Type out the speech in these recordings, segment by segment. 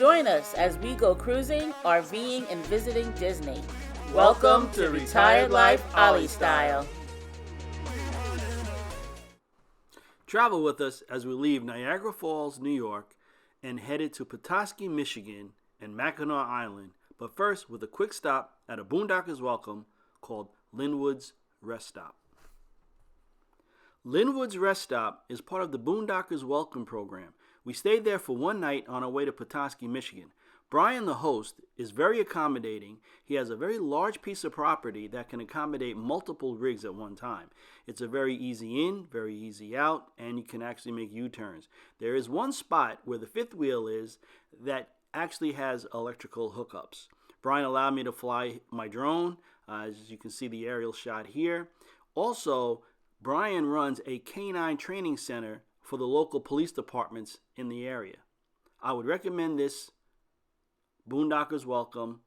Join us as we go cruising, RVing, and visiting Disney. Welcome to Retired Life Ollie Style. Travel with us as we leave Niagara Falls, New York, and headed to Petoskey, Michigan, and Mackinac Island, but first with a quick stop at a Boondockers Welcome called Linwood's Rest Stop. Linwood's Rest Stop is part of the Boondockers Welcome program. We stayed there for one night on our way to Petoskey, Michigan. Brian, the host, is very accommodating. He has a very large piece of property that can accommodate multiple rigs at one time. It's a very easy in, very easy out, and you can actually make U-turns. There is one spot where the fifth wheel is that actually has electrical hookups. Brian allowed me to fly my drone, as you can see the aerial shot here. Also, Brian runs a canine training center for the local police departments in the area. I would recommend this Boondockers Welcome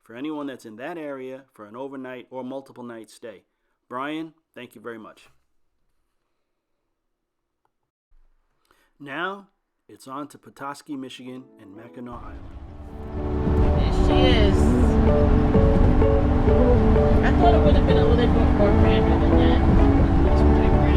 for anyone that's in that area for an overnight or multiple night stay. Brian, thank you very much. Now, it's on to Petoskey, Michigan and Mackinac Island. There she is. I thought it would have been a little bit more grander than that. It's pretty grand.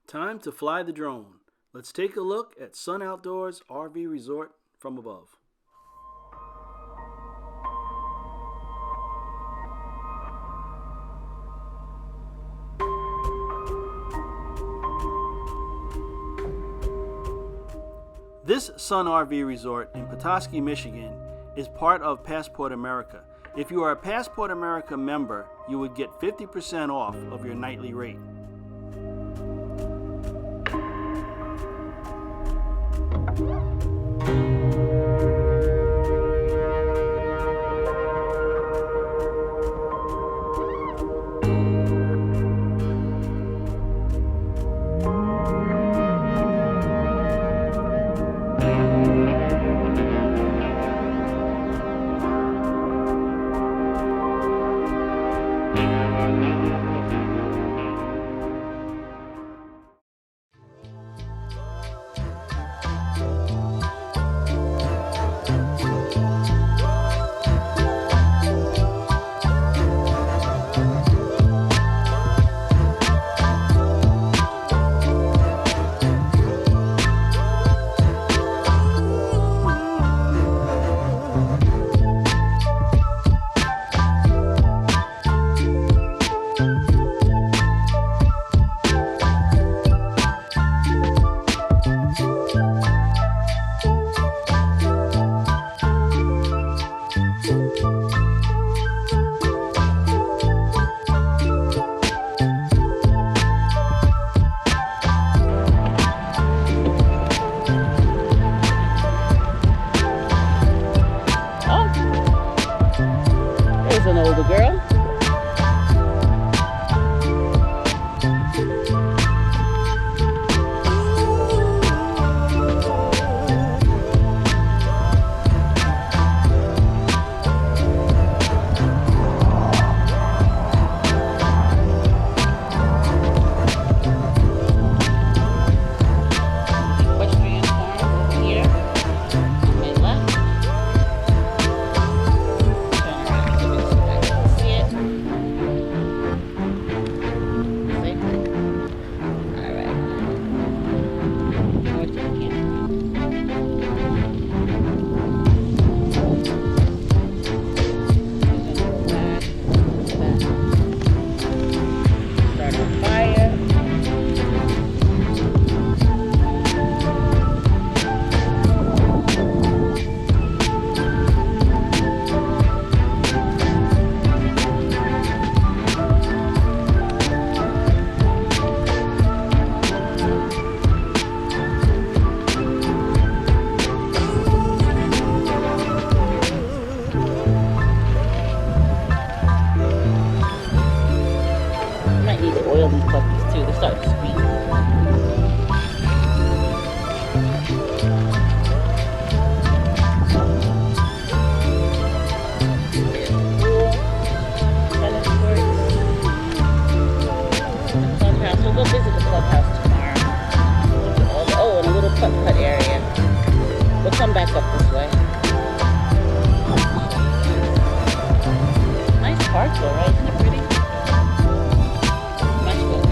Time to fly the drone. Let's take a look at Sun Outdoors RV Resort from above. This Sun RV Resort in Petoskey, Michigan is part of Passholder America. If you are a Passholder America member, you would get 50% off of your nightly rate. putt-putt area. We'll come back up this way. Nice park though, right? Isn't it pretty? Nice boat.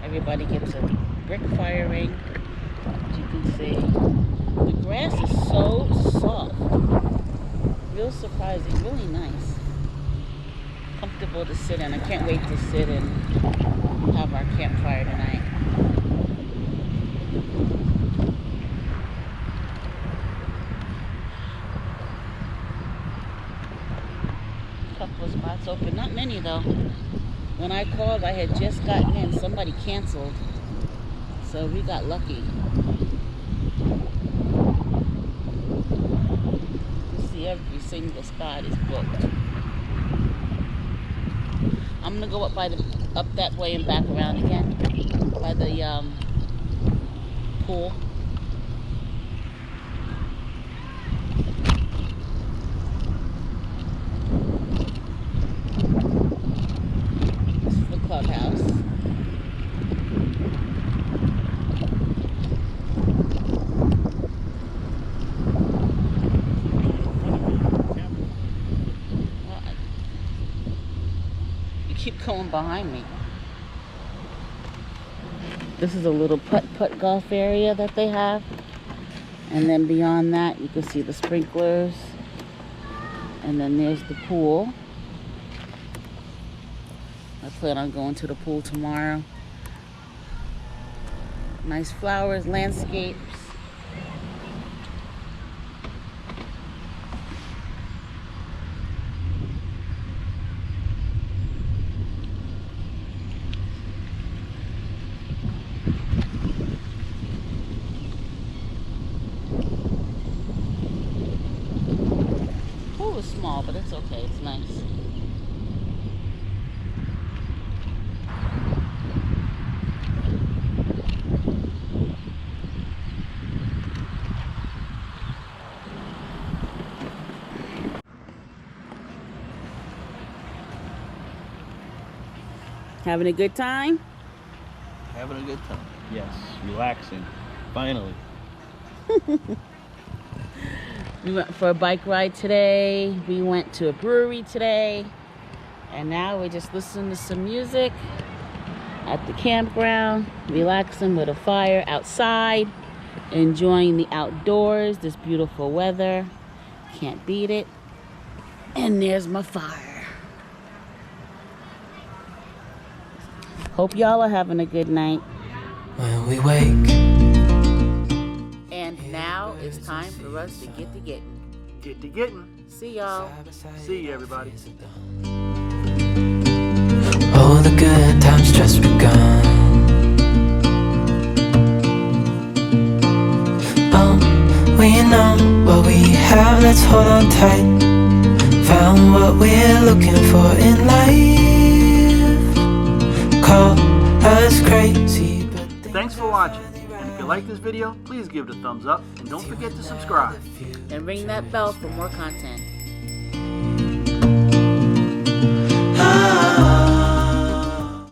Everybody gets a brick firing, as you can see. The grass is so soft. Real surprising, really nice. Comfortable to sit in. I can't wait to sit and have our campfire tonight. Couple of spots open, not many though. When I called, I had just gotten in. Somebody canceled. So we got lucky. You see every single spot is booked. I'm gonna go up that way and back around again by the pool. Clubhouse. You keep going behind me. This is a little putt-putt golf area that they have. And then beyond that, you can see the sprinklers. And then there's the pool. I plan on going to the pool tomorrow. Nice flowers, landscapes. Pool is small, but it's okay. It's nice. Having a good time? Having a good time. Yes, relaxing. Finally. We went for a bike ride today. We went to a brewery today. And now we're just listening to some music at the campground, relaxing with a fire outside, enjoying the outdoors, this beautiful weather. Can't beat it. And there's my fire. Hope y'all are having a good night. When we wake. And now it's time for us to get to getting. Get to getting. See y'all. See you, everybody. Oh, the good times just begun. Oh, we know what we have, let's hold on tight. Found what we're looking for in life. Call us crazy, but Thanks for watching. And if you like this video, please give it a thumbs up. And don't forget to subscribe. And ring that bell for more content.